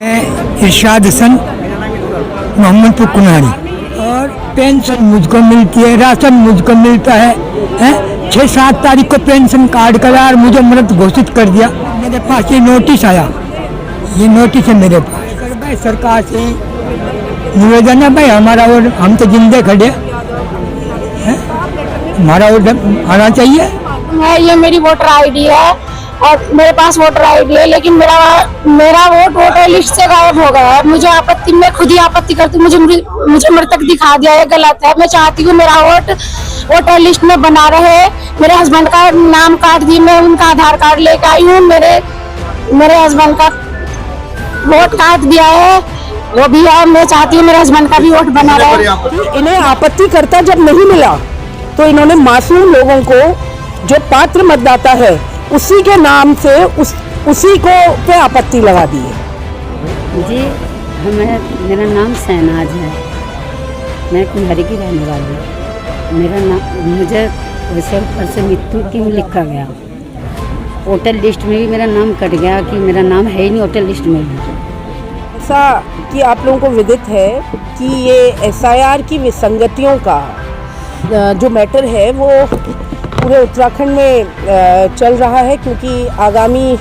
इरशाद हसन, मोहम्मदपुर कुन्हारी। और पेंशन मुझको मिलती है, राशन मुझको मिलता है। 6-7 तारीख को पेंशन कार्ड करा और मुझे मृत घोषित कर दिया। मेरे पास ये नोटिस आया, ये नोटिस है मेरे पास। भाई सरकार से निवेदन है भाई, हमारा और हम तो जिंदे खड़े हैं, हमारा और आना चाहिए। ये मेरी वोटर आईडी है और मेरे पास वोटर आईडी है, लेकिन मेरा वोट वोटर लिस्ट से गायब हो गया है। मुझे आपत्ति, मैं खुद ही आपत्ति करती हूँ, मुझे मृतक दिखा दिया है, गलत है। मैं चाहती हूँ मेरा वोट वोटर लिस्ट में बना रहे। मेरे हस्बैंड का नाम काट दिए, मैं उनका आधार कार्ड लेकर आई हूँ, मेरे हस्बैंड का वोट काट दिया है, वो भी है। मैं चाहती हूँ मेरे हस्बैंड का भी वोट बना रहे। इन्हें आपत्तिकर्ता जब नहीं मिला तो इन्होंने मासूम लोगों को, जो पात्र मतदाता है, उसी के नाम से उसी को पे आपत्ति लगा दी है। जी मेरा नाम शहनाज है, मैं कुम्हारी की रहने वाली हूँ। मेरा नाम, मुझे वैसे ऊपर से मृत्यु क्यों लिखा गया, वोटर लिस्ट में भी मेरा नाम कट गया कि मेरा नाम है ही नहीं वोटर लिस्ट में भी। ऐसा कि आप लोगों को विदित है कि ये एसआईआर की विसंगतियों का जो मैटर है वो पूरे उत्तराखंड में चल रहा है, क्योंकि आगामी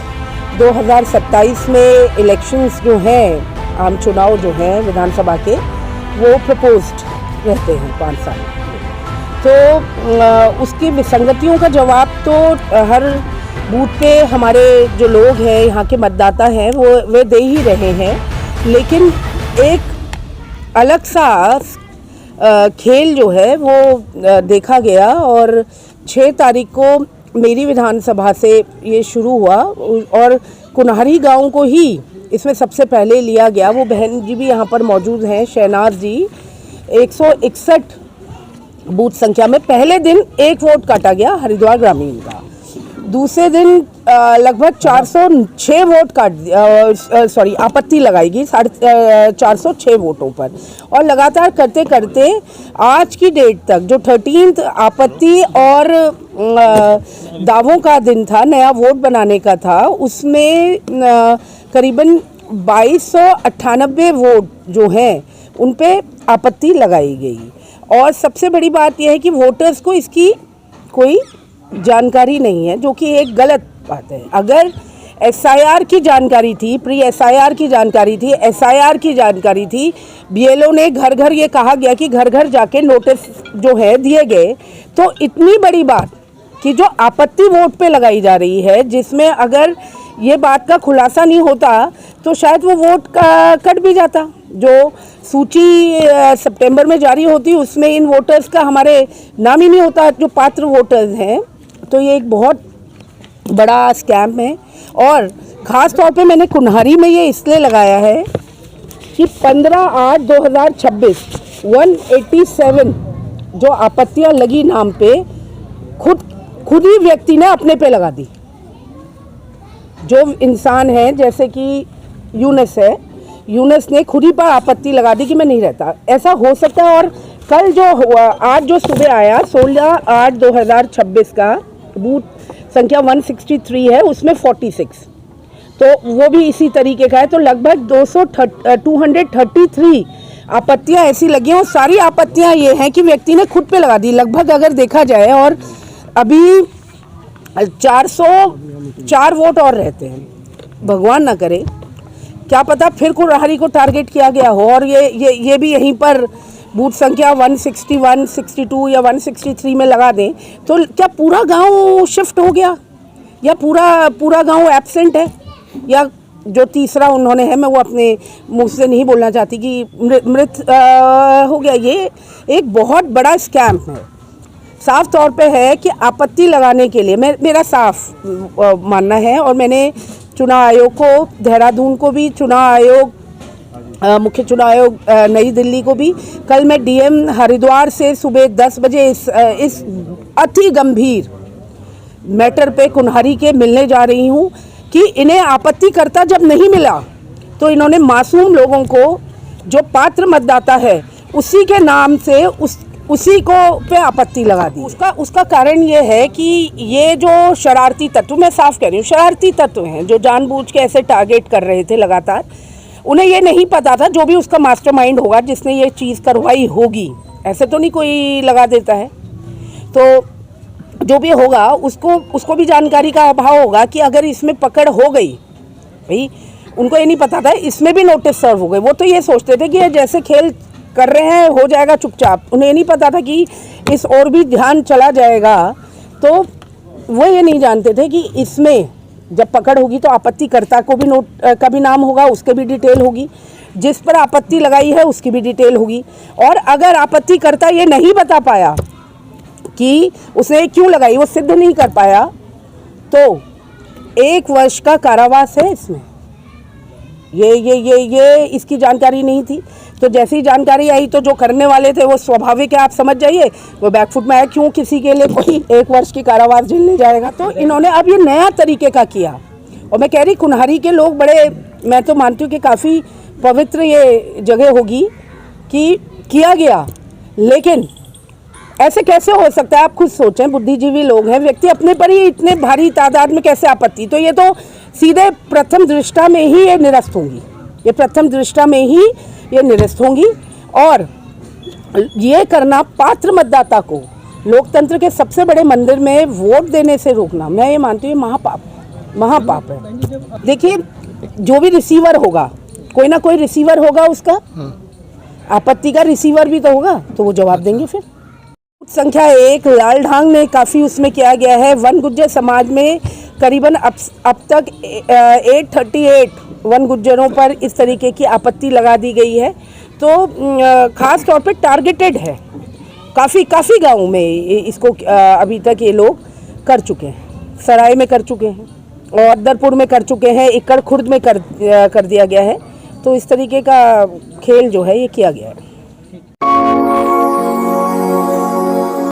2027 में इलेक्शंस जो हैं, आम चुनाव जो हैं विधानसभा के, वो प्रपोज्ड रहते हैं 5 साल। तो उसकी विसंगतियों का जवाब तो हर बूथ पे हमारे जो लोग हैं, यहाँ के मतदाता हैं, वे दे ही रहे हैं। लेकिन एक अलग सा खेल जो है वो देखा गया और 6 तारीख को मेरी विधानसभा से ये शुरू हुआ और कुन्हारी गांव को ही इसमें सबसे पहले लिया गया। वो बहन जी भी यहाँ पर मौजूद हैं, शहनाज जी। 161 बूथ संख्या में पहले दिन 1 वोट काटा गया हरिद्वार ग्रामीण का, दूसरे दिन लगभग 406 वोट आपत्ति लगाई गई 406 वोटों पर। और लगातार करते करते आज की डेट तक जो 13th आपत्ति और दावों का दिन था, नया वोट बनाने का था, उसमें करीबन 2298 वोट जो हैं उन पे आपत्ति लगाई गई। और सबसे बड़ी बात यह है कि वोटर्स को इसकी कोई जानकारी नहीं है, जो कि एक गलत बात है। अगर एसआईआर की जानकारी थी, प्री एसआईआर की जानकारी थी, एसआईआर की जानकारी थी, बीएलओ ने घर घर ये कहा गया कि घर घर जाके नोटिस जो है दिए गए, तो इतनी बड़ी बात कि जो आपत्ति वोट पे लगाई जा रही है, जिसमें अगर ये बात का खुलासा नहीं होता तो शायद वो वोट का कट भी जाता। जो सूची सितंबर में जारी होती उसमें इन वोटर्स का हमारे नाम ही नहीं होता, जो पात्र वोटर्स हैं। तो ये एक बहुत बड़ा स्कैम है। और ख़ास तौर पे मैंने कुन्हारी में ये इसलिए लगाया है कि 15/8/2026 187 जो आपत्तियां लगी नाम पे, खुद ही व्यक्ति ने अपने पे लगा दी। जो इंसान है, जैसे कि यूनस है, यूनस ने खुद ही पर आपत्ति लगा दी कि मैं नहीं रहता। ऐसा हो सकता है। और कल जो हुआ, आज जो सुबह आया 16/8/2026 का बूथ संख्या 163 है, उसमें 46, तो वो भी इसी तरीके का है। तो लगभग 233 आपत्तियां ऐसी लगी हैं और सारी आपत्तियां ये हैं कि व्यक्ति ने खुद पे लगा दी लगभग, अगर देखा जाए। और अभी 404 वोट और रहते हैं। भगवान ना करे, क्या पता फिर कुन्हारी को टारगेट किया गया हो और ये भी यहीं पर बूथ संख्या 161, 62 या 163 में लगा दें, तो क्या पूरा गांव शिफ्ट हो गया या पूरा गांव एब्सेंट है? या जो तीसरा उन्होंने है, मैं वो अपने मुंह से नहीं बोलना चाहती कि मृत हो गया। ये एक बहुत बड़ा स्कैम है। साफ तौर पे है कि आपत्ति लगाने के लिए मेरा साफ मानना है। और मैंने चुनाव आयोग को, देहरादून को भी, चुनाव आयोग, मुख्य चुनाव आयोग नई दिल्ली को भी, कल मैं डीएम हरिद्वार से सुबह 10 बजे इस अति गंभीर मैटर पे कुन्हारी के मिलने जा रही हूँ कि इन्हें आपत्तिकर्ता जब नहीं मिला तो इन्होंने मासूम लोगों को, जो पात्र मतदाता है, उसी के नाम से उसी को पे आपत्ति लगा दी। उसका कारण ये है कि ये जो शरारती तत्व, मैं साफ कह रही हूँ, शरारती तत्व हैं जो जानबूझ के ऐसे टारगेट कर रहे थे लगातार। उन्हें ये नहीं पता था, जो भी उसका मास्टरमाइंड होगा जिसने ये चीज़ करवाई होगी, ऐसे तो नहीं कोई लगा देता है, तो जो भी होगा उसको भी जानकारी का अभाव होगा कि अगर इसमें पकड़ हो गई, भाई उनको ये नहीं पता था इसमें भी नोटिस सर्व हो गए। वो तो ये सोचते थे कि ये जैसे खेल कर रहे हैं हो जाएगा चुपचाप, उन्हें ये नहीं पता था कि इस और भी ध्यान चला जाएगा। तो वो ये नहीं जानते थे कि इसमें जब पकड़ होगी तो आपत्तिकर्ता को भी का भी नाम होगा, उसके भी डिटेल होगी, जिस पर आपत्ति लगाई है उसकी भी डिटेल होगी। और अगर आपत्तिकर्ता ये नहीं बता पाया कि उसने क्यों लगाई, वो सिद्ध नहीं कर पाया, तो 1 वर्ष का कारावास है इसमें। ये इसकी जानकारी नहीं थी। तो जैसे ही जानकारी आई तो जो करने वाले थे वो स्वाभाविक है, आप समझ जाइए, वो बैकफुट में आया, क्यों किसी के लिए कोई 1 वर्ष की कारावास झेलने जाएगा। तो इन्होंने अब ये नया तरीके का किया। और मैं कह रही कुन्हारी के लोग बड़े, मैं तो मानती हूँ कि काफ़ी पवित्र ये जगह होगी कि किया गया, लेकिन ऐसे कैसे हो सकता है? आप खुद सोचें, बुद्धिजीवी लोग हैं, व्यक्ति अपने पर ही इतने भारी तादाद में कैसे आपत्ति? तो ये तो सीधे प्रथम दृष्टा में ही ये निरस्त होंगी, ये प्रथम दृष्टा में ही ये निरस्त होंगी। और ये करना पात्र मतदाता को लोकतंत्र के सबसे बड़े मंदिर में वोट देने से रोकना, मैं ये मानती हूँ महापाप है। देखिए, जो भी रिसीवर होगा, कोई ना कोई रिसीवर होगा, उसका आपत्ति का रिसीवर भी तो होगा, तो वो जवाब देंगे। फिर संख्या 1 लाल ढांग ने काफ़ी उसमें किया गया है। वन गुज्जर समाज में करीबन अब तक 838 वन गुज्जरों पर इस तरीके की आपत्ति लगा दी गई है। तो ख़ास तौर पे टारगेटेड है, काफ़ी गाँव में इसको अभी तक ये लोग कर चुके हैं। सराय में कर चुके हैं और दरपुर में कर चुके हैं, इक्कड़ खुर्द में कर दिया गया है। तो इस तरीके का खेल जो है ये किया गया है।